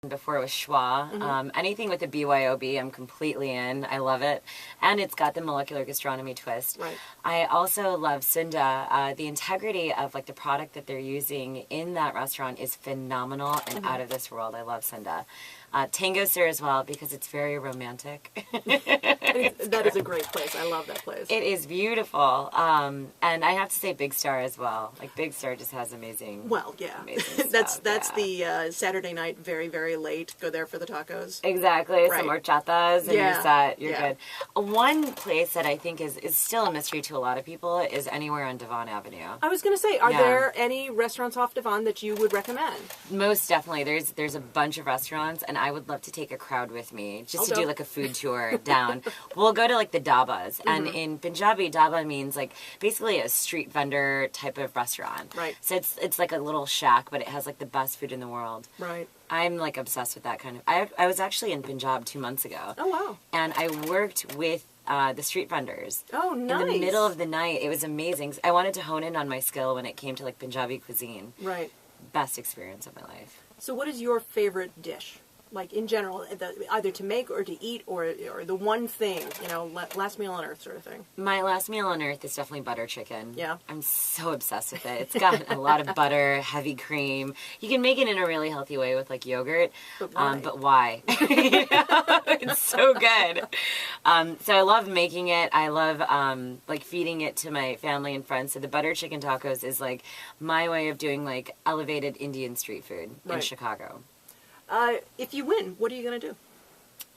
before it was schwa. Anything with a BYOB, I'm completely in. I love it. And it's got the molecular gastronomy twist. Right. I also love Sunda. The integrity of like the product that they're using in that restaurant is phenomenal and out of this world. I love Sunda. Tango Sir as well, because it's very romantic. That is a great place. I love that place. It is beautiful. And I have to say Big Star as well. Like Big Star just has amazing. Well, yeah. Amazing that's stuff, the Saturday night, very, very late. Go there for the tacos. Exactly. Right. Some horchatas and you're set. You're good. One place that I think is still a mystery to a lot of people is anywhere on Devon Avenue. I was going to say, are there any restaurants off Devon that you would recommend? Most definitely. There's a bunch of restaurants, and I would love to take a crowd with me just to do like a food tour down. We'll go to like the dabas, and in Punjabi, daba means like basically a street vendor type of restaurant. Right. So it's like a little shack, but it has like the best food in the world. Right. I'm like obsessed with that kind of. I was actually in Punjab 2 months ago. Oh wow. And I worked with the street vendors. Oh, nice. In the middle of the night. It was amazing. I wanted to hone in on my skill when it came to like Punjabi cuisine. Right. Best experience of my life. So what is your favorite dish? Like in general, either to make or to eat, or the one thing, last meal on earth sort of thing. My last meal on earth is definitely butter chicken. Yeah. I'm so obsessed with it. It's got a lot of butter, heavy cream. You can make it in a really healthy way with like yogurt. But why? But why? It's so good. So I love making it. I love like feeding it to my family and friends. So the butter chicken tacos is like my way of doing like elevated Indian street food in Chicago. If you win, what are you going to do?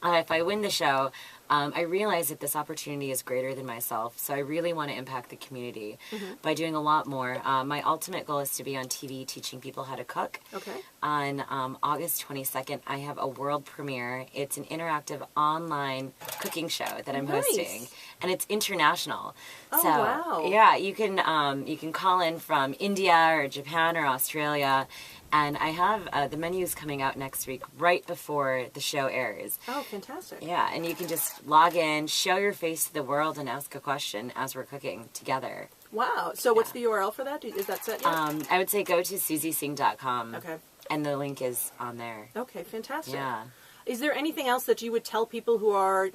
If I win the show, I realize that this opportunity is greater than myself, so I really want to impact the community by doing a lot more. My ultimate goal is to be on TV teaching people how to cook. Okay. On August 22nd, I have a world premiere. It's an interactive online cooking show that I'm hosting, and it's international. Oh, so, wow. Yeah, you can call in from India or Japan or Australia. And I have the menus coming out next week, right before the show airs. Oh, fantastic. Yeah, and you can just log in, show your face to the world, and ask a question as we're cooking together. Wow. So what's the URL for that? Is that set yet? I would say go to SuzySingh.com. Okay. And the link is on there. Okay, fantastic. Yeah. Is there anything else that you would tell people who are,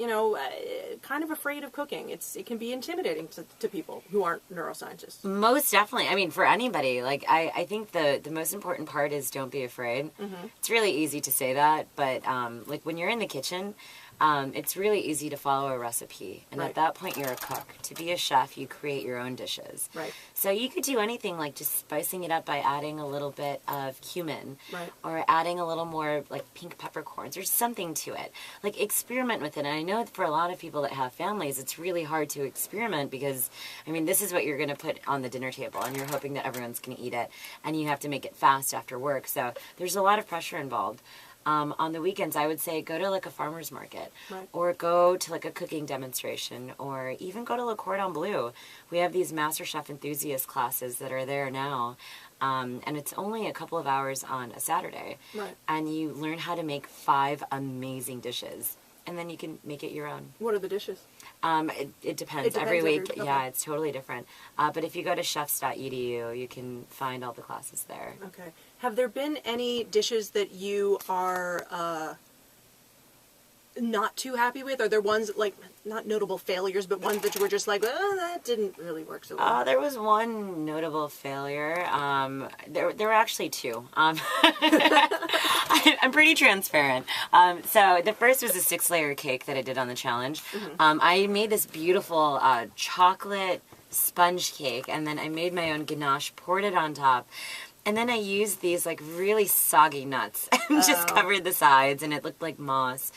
kind of afraid of cooking? It can be intimidating to people who aren't neuroscientists. Most definitely. I mean, for anybody. Like, I think the most important part is don't be afraid. It's really easy to say that, but like when you're in the kitchen, it's really easy to follow a recipe. And at that point, you're a cook. To be a chef, you create your own dishes. Right. So you could do anything like just spicing it up by adding a little bit of cumin. Right. Or adding a little more like pink peppercorns or something to it. Like experiment with it. And I know for a lot of people that have families, it's really hard to experiment because, I mean, this is what you're going to put on the dinner table and you're hoping that everyone's going to eat it. And you have to make it fast after work. So there's a lot of pressure involved. On the weekends, I would say go to like a farmer's market or go to like a cooking demonstration or even go to Le Cordon Bleu. We have these MasterChef enthusiast classes that are there now. And it's only a couple of hours on a Saturday. Right. And you learn how to make 5 amazing dishes. And then you can make it your own. What are the dishes? It depends. Every week, yeah, it's totally different. But if you go to chefs.edu, you can find all the classes there. Okay. Have there been any dishes that you are not too happy with? Are there ones, like, not notable failures, but ones that you were just like, oh, that didn't really work so well? There was one notable failure. There were actually 2. I'm pretty transparent. So the first was a 6-layer cake that I did on the challenge. I made this beautiful chocolate sponge cake, and then I made my own ganache, poured it on top. And then I used these like really soggy nuts and just covered the sides, and it looked like moss.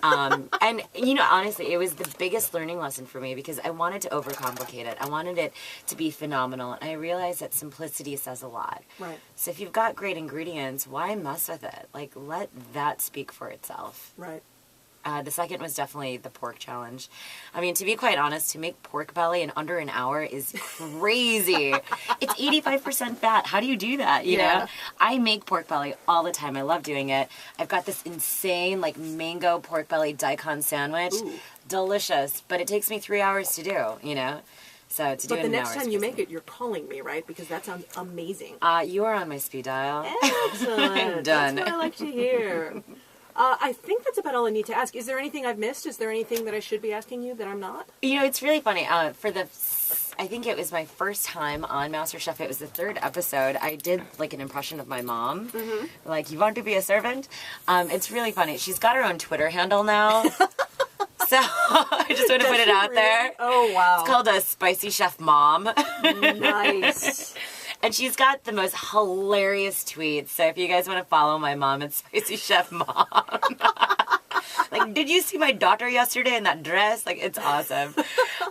And honestly, it was the biggest learning lesson for me because I wanted to overcomplicate it. I wanted it to be phenomenal, and I realized that simplicity says a lot. Right. So if you've got great ingredients, why mess with it? Like, let that speak for itself. Right. The second was definitely the pork challenge. I mean, to be quite honest, to make pork belly in under an hour is crazy. It's 85% fat. How do you do that, you know? I make pork belly all the time. I love doing it. I've got this insane, like, mango pork belly daikon sandwich. Ooh. Delicious. But it takes me 3 hours to do, you know? So to do But it the in an next hour time is you crazy. make it, you're calling me, right? Because that sounds amazing. You are on my speed dial. Excellent. Done. That's what I like to hear. I think that's about all I need to ask. Is there anything I've missed? Is there anything that I should be asking you that I'm not? You know, it's really funny. I think it was my first time on MasterChef. It was the 3rd episode. I did like an impression of my mom. Mm-hmm. Like, you want to be a servant? It's really funny. She's got her own Twitter handle now. So I just want to put it out there. Oh, wow. It's called a Spicy Chef Mom. Nice. And she's got the most hilarious tweets. So if you guys want to follow my mom, it's Spicy Chef Mom. Like, did you see my daughter yesterday in that dress? Like, it's awesome.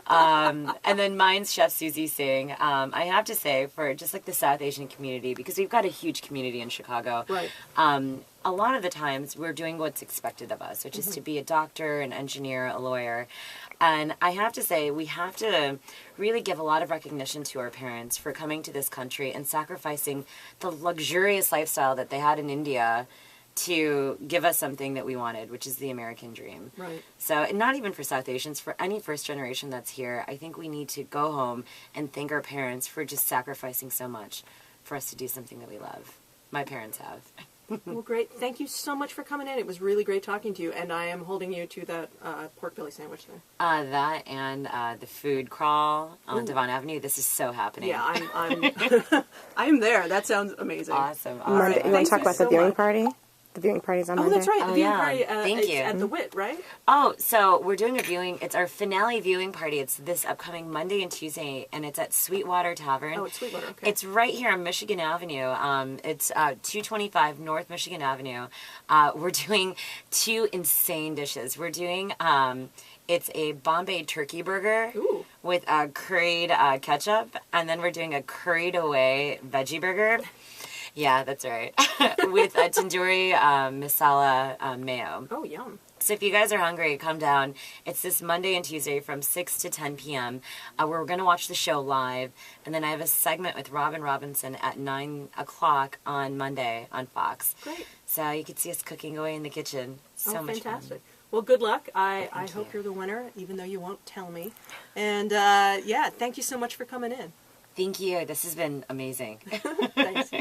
And then mine's Chef Suzy Singh. I have to say, for just like the South Asian community, because we've got a huge community in Chicago. Right. A lot of the times we're doing what's expected of us, which is to be a doctor, an engineer, a lawyer. And I have to say, we have to really give a lot of recognition to our parents for coming to this country and sacrificing the luxurious lifestyle that they had in India to give us something that we wanted, which is the American dream. Right. So, and not even for South Asians, for any first generation that's here, I think we need to go home and thank our parents for just sacrificing so much for us to do something that we love. My parents have. Well, great. Thank you so much for coming in. It was really great talking to you, and I am holding you to that pork belly sandwich there. That and the food crawl on Devon Avenue. This is so happening. Yeah, I'm I'm there. That sounds amazing. Awesome. All Monday, right. you want to talk about the so viewing much. party? The viewing party's on Oh, Monday. that's right. The Oh, viewing yeah. party Thank is you. at the Wit, right? Oh, so we're doing a viewing. It's our finale viewing party. It's this upcoming Monday and Tuesday, and it's at Sweetwater Tavern. Oh, it's Sweetwater. Okay. It's right here on Michigan Avenue. It's 225 North Michigan Avenue. We're doing 2 insane dishes. We're doing it's a Bombay turkey burger Ooh. with curried ketchup, and then we're doing a curried away veggie burger. Yeah, that's right. With a tandoori masala mayo. Oh, yum. So if you guys are hungry, come down. It's this Monday and Tuesday from 6 to 10 p.m. We're going to watch the show live. And then I have a segment with Robin Robinson at 9 o'clock on Monday on Fox. Great. So you can see us cooking away in the kitchen. So much fantastic. fun. Well, good luck. I Thank hope you. you're the winner, even though you won't tell me. And, yeah, thank you so much for coming in. Thank you. This has been amazing. Thanks.